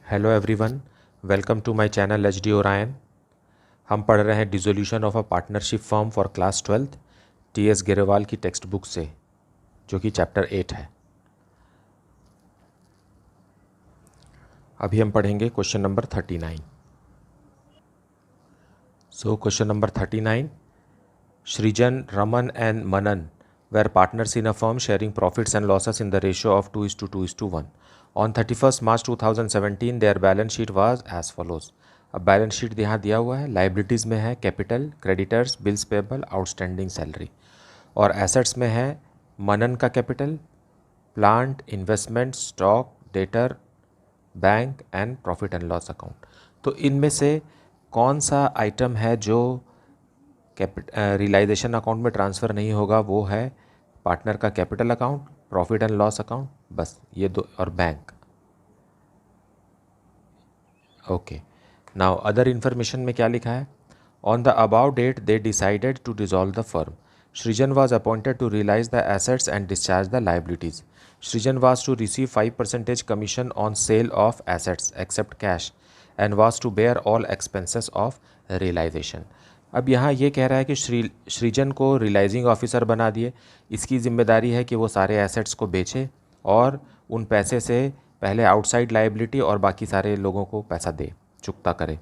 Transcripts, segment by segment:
Hello everyone, welcome to my channel H D Orion. हम पढ़ रहे हैं dissolution of a partnership firm for class 12th T S Grewal की text book से, जो कि चैप्टर 8 है। अभी हम पढ़ेंगे question number 39। So question number 39, Srijan, Raman and Manan were partners in a firm sharing profits and losses in the ratio of 2:2:1. On 31st March 2017, their balance sheet was as follows. अब balance sheet यहाँ दिया हुआ है। Liabilities में है capital, creditors, bills payable, outstanding salary. और assets में है मनन का capital, plant, investment, stock, debtor, bank and profit and loss account. तो इनमें से कौन सा आइटम है जो रियलाइजेशन अकाउंट में ट्रांसफ़र नहीं होगा? वो है पार्टनर का capital account, profit and loss account, बस ये दो, और bank. Okay, now other information में क्या लिखा है? On the above date they decided to dissolve the firm. Srijan was appointed to realize the assets and discharge the liabilities. Srijan was to receive 5% commission on sale of assets except cash and was to bear all expenses of realization. अब यहाँ ये कह रहा है कि सृजन को realising officer बना दिए। इसकी जिम्मेदारी है कि वो सारे एसेट्स को बेचे और उन पैसे से पहले आउटसाइड लायबिलिटी और बाकी सारे लोगों को पैसा दे, चुकता करे।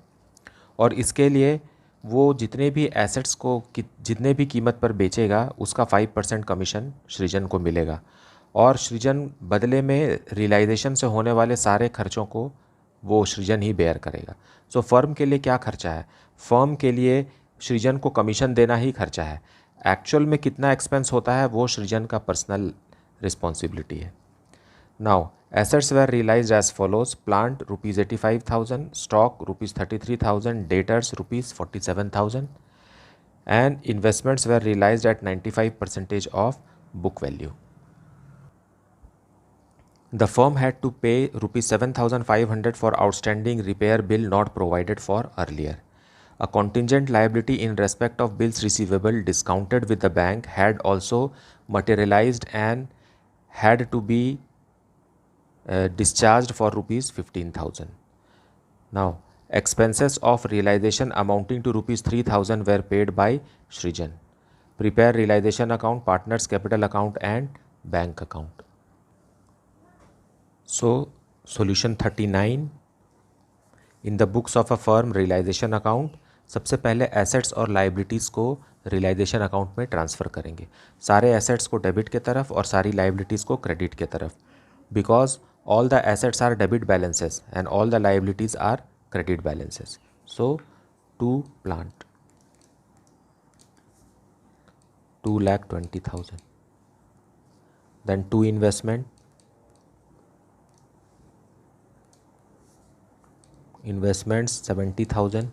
और इसके लिए वो जितने भी एसेट्स को जितने भी कीमत पर बेचेगा उसका 5% कमीशन सृजन को मिलेगा। और सृजन बदले में रियलाइजेशन से होने वाले सारे खर्चों को वो सृजन ही बेयर करेगा। सो फर्म के लिए क्या खर्चा है? फर्म के लिए सृजन को कमीशन देना ही खर्चा है। एक्चुअल में कितना एक्सपेंस होता है वो सृजन का पर्सनल रिस्पॉन्सिबिलिटी है। Now assets were realized as follows. Plant rupees 85,000, stock rupees 33,000, debtors rupees 47,000 and investments were realized at 95% of book value. The firm had to pay rupees 7,500 for outstanding repair bill not provided for earlier. A contingent liability in respect of bills receivable discounted with the bank had also materialized and had to be discharged for rupees 15,000. Now, expenses of realization amounting to rupees 3,000 were paid by Srijan. Prepare realization account, partners capital account and bank account. So, solution 39 in the books of a firm realization account. सबसे पहले assets और liabilities को realisation account में transfer करेंगे। सारे assets को debit के तरफ और सारी लाइबिलिटीज़ को क्रेडिट के तरफ, because all the assets are debit balances and all the liabilities are credit balances. So 2 plant 2,20,000, then 2 investments 70,000,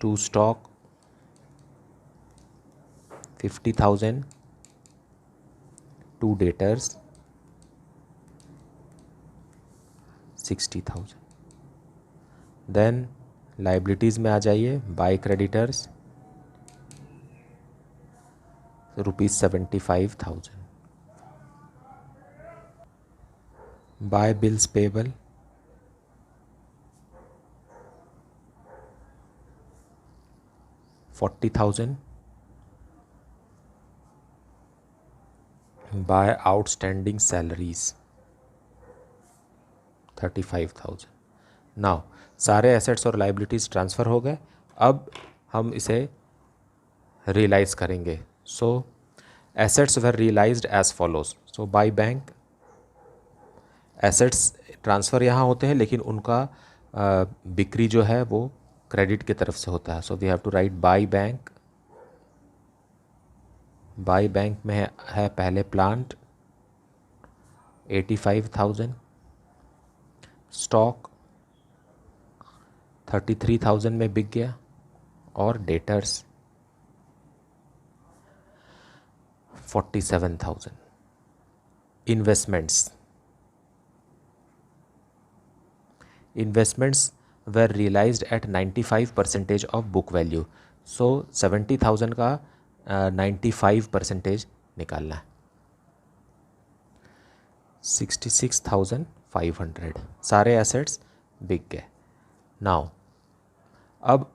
2 stock 50,000, 2 debtors 60,000. Then liabilities में आ जाइए। By creditors rupees 75,000, by bills payable 40,000, by outstanding salaries 35,000. Now सारे assets और liabilities transfer हो गए। अब हम इसे रियलाइज़ करेंगे। So assets were realised as follows. So by bank, assets transfer यहाँ होते हैं लेकिन उनका बिक्री जो है वो क्रेडिट की तरफ से होता है। So we have to write by bank. By bank में है पहले प्लांट 85,000, स्टॉक 33,000 में बिक गया, और debtors 47,000. Investments were realized at 95% of book value. So 70,000 का 95% निकालना है। 66,500 500, सारे एसेट्स बिक गए। नाउ अब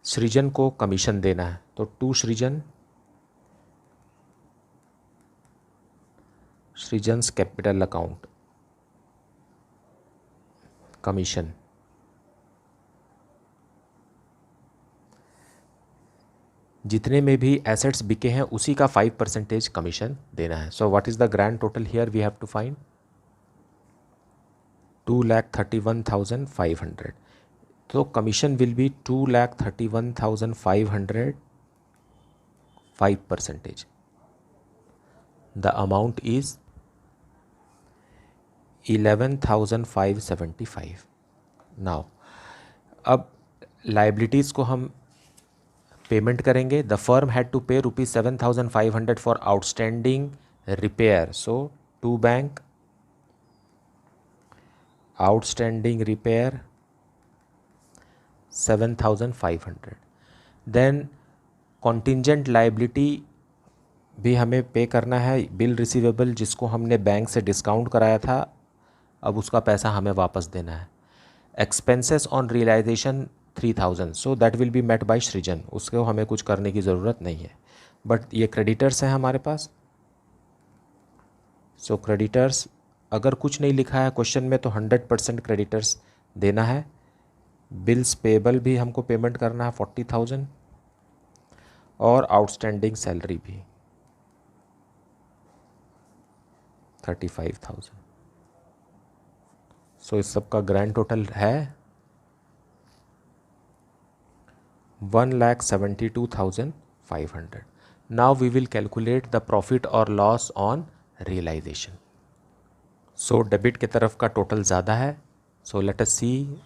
सृजन को कमीशन देना है, तो टू सृजन्स कैपिटल अकाउंट कमीशन, जितने में भी एसेट्स बिके हैं उसी का 5% कमीशन देना है। So what is the grand total here we have to find 2,31,500। तो commission will be 2,31,500, 5%। The amount is 11,575। Now अब लाइबिलिटीज़ को हम पेमेंट करेंगे। The firm had to pay ₹7,500 for outstanding repair. So to bank outstanding repair 7,500। Then contingent liability भी हमें पे करना है। बिल रिसीवेबल जिसको हमने बैंक से डिस्काउंट कराया था, अब उसका पैसा हमें वापस देना है। Expenses on realisation 3,000, so that will be met by Srijan, उसको हमें कुछ करने की ज़रूरत नहीं है। बट ये क्रेडिटर्स हैं हमारे पास। सो क्रेडिटर्स अगर कुछ नहीं लिखा है क्वेश्चन में तो 100% क्रेडिटर्स देना है। बिल्स पेबल भी हमको पेमेंट करना है 40,000, और आउटस्टैंडिंग सैलरी भी 35,000। सो इस सब का ग्रैंड टोटल है 1,72,500। Now we will calculate the profit और loss on realisation. So debit के तरफ का टोटल ज़्यादा है। So let us see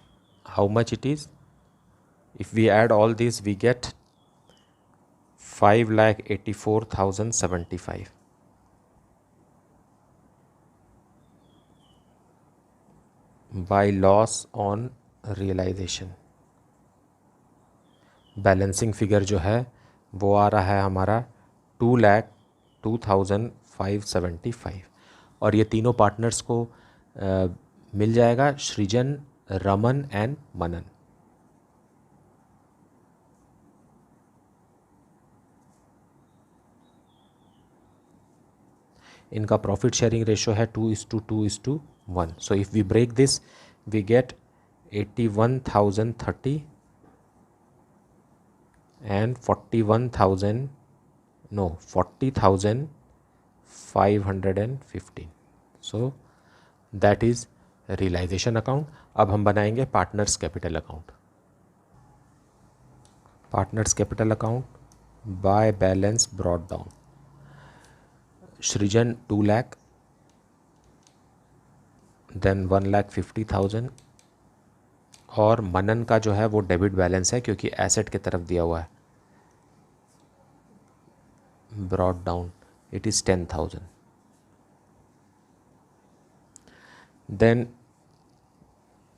how much it is. If we add all this we get 5,84,075 by loss on realisation. Balancing figure जो है वो आ रहा है हमारा 2,02,575, और ये तीनों पार्टनर्स को मिल जाएगा, सृजन, रमन एंड मनन। इनका प्रॉफिट शेयरिंग रेशो है 2:2:1। So if we break this we get 81,030 and 40,515। So that is realisation account. अब हम बनाएंगे partners capital account. Partners capital account by balance brought down. Srijan 2 lakh, then 1,50,000, और मनन का जो है वो डेबिट बैलेंस है क्योंकि एसेट की तरफ दिया हुआ है। Brought down it is 10,000। Then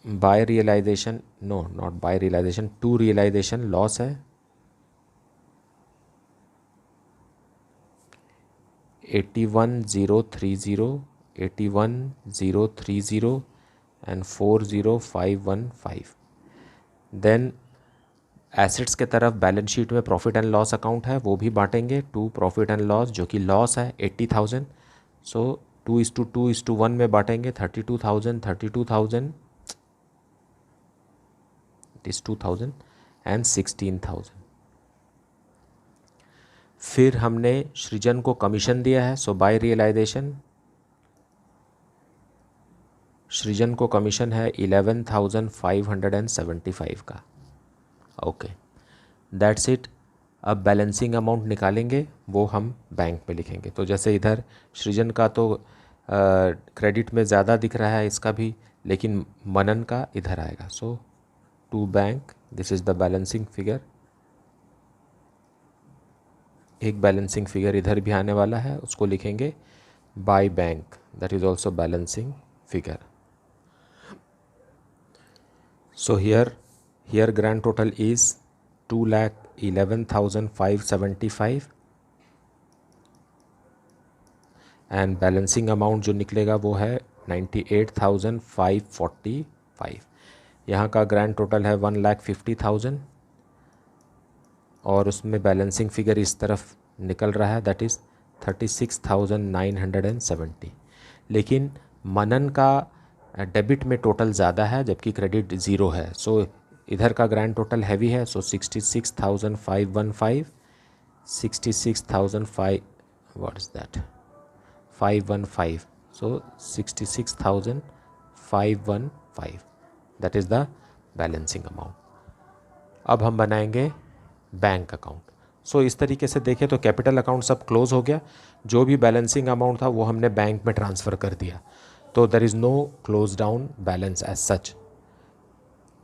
by realisation, no not by realisation, to realisation loss है 81,030, 81,030 एंड 40,515। देन एसेट्स के तरफ बैलेंस शीट में प्रॉफिट एंड लॉस अकाउंट है, वो भी बांटेंगे टू प्रॉफिट एंड लॉस, जो कि लॉस है 80,000। सो 2:2:1 में बांटेंगे 32,000, 32,000 इट इज़ 2,000 एंड 16,000। फिर हमने सृजन को कमीशन दिया है। सो बाय रियलाइजेशन सृजन को कमीशन है 11,575 का। Okay, that's it. अब बैलेंसिंग अमाउंट निकालेंगे, वो हम बैंक में लिखेंगे। तो जैसे इधर सृजन का तो क्रेडिट में ज़्यादा दिख रहा है, इसका भी, लेकिन मनन का इधर आएगा। So to bank, this is the balancing figure. एक बैलेंसिंग फिगर इधर भी आने वाला है, उसको लिखेंगे by bank, that is also balancing figure. So here grand total is 2,11,575 and balancing amount जो निकलेगा वो है 98,545। यहाँ का ग्रैंड टोटल है 1,50,000 और उसमें बैलेंसिंग फिगर इस तरफ निकल रहा है, दैट इज़ 36,970। लेकिन मनन का डेबिट में टोटल ज़्यादा है जबकि क्रेडिट ज़ीरो है, सो इधर का ग्रैंड टोटल हैवी है, सो 66,515, 66,005 what is that 515, so 66,515 that is the balancing amount. अब हम बनाएंगे बैंक अकाउंट। सो इस तरीके से देखें तो कैपिटल अकाउंट सब क्लोज हो गया, जो भी बैलेंसिंग अमाउंट था वो हमने बैंक में ट्रांसफ़र कर दिया, तो there is no close down balance as such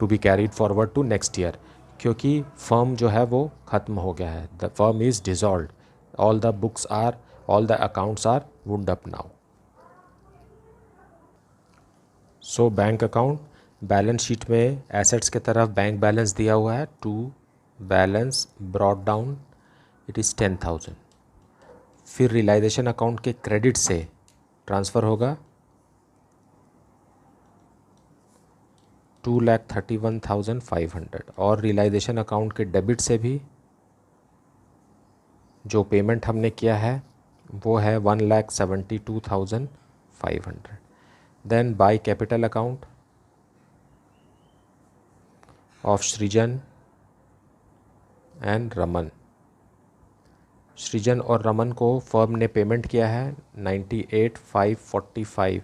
to be carried forward to next year, क्योंकि फर्म जो है वो ख़त्म हो गया है, the firm is dissolved, all the books are, all the accounts are wound up now. So bank account, balance sheet में assets के तरफ बैंक बैलेंस दिया हुआ है, to balance brought down it is 10,000। फिर रियलाइजेशन अकाउंट के credit से transfer होगा 2,31,500 और रियलाइजेशन अकाउंट के डेबिट से भी जो पेमेंट हमने किया है वो है 1,72,500। Then by capital account of Srijan and Raman. Srijan और रमन को फर्म ने पेमेंट किया है 98,545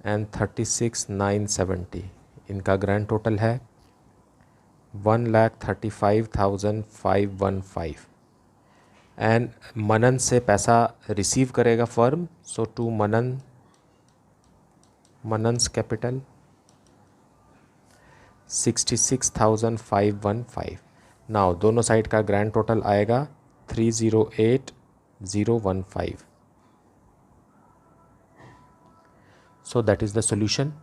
एंड 36,970। इनका ग्रैंड टोटल है 1,35,515 एंड मनन से पैसा रिसीव करेगा firm, so to Manan's capital 66,515। Now दोनों साइड का ग्रैंड टोटल आएगा 308,015। So that is the solution.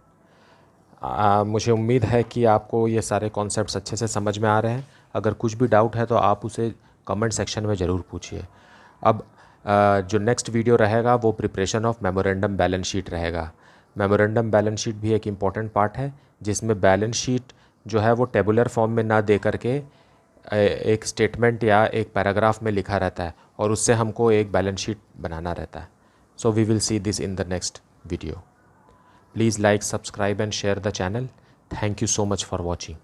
मुझे उम्मीद है कि आपको ये सारे कॉन्सेप्ट्स अच्छे से समझ में आ रहे हैं। अगर कुछ भी डाउट है तो आप उसे कमेंट सेक्शन में ज़रूर पूछिए। अब जो नेक्स्ट वीडियो रहेगा वो preparation of memorandum balance sheet रहेगा। मेमोरेंडम बैलेंस शीट भी एक इम्पॉर्टेंट पार्ट है, जिसमें बैलेंस शीट जो है वो टेबुलर फॉर्म में ना दे करके एक स्टेटमेंट या एक पैराग्राफ में लिखा रहता है और उससे हमको एक बैलेंस शीट बनाना रहता है। So we will see this in the next video. Please like, subscribe and share the channel. Thank you so much for watching.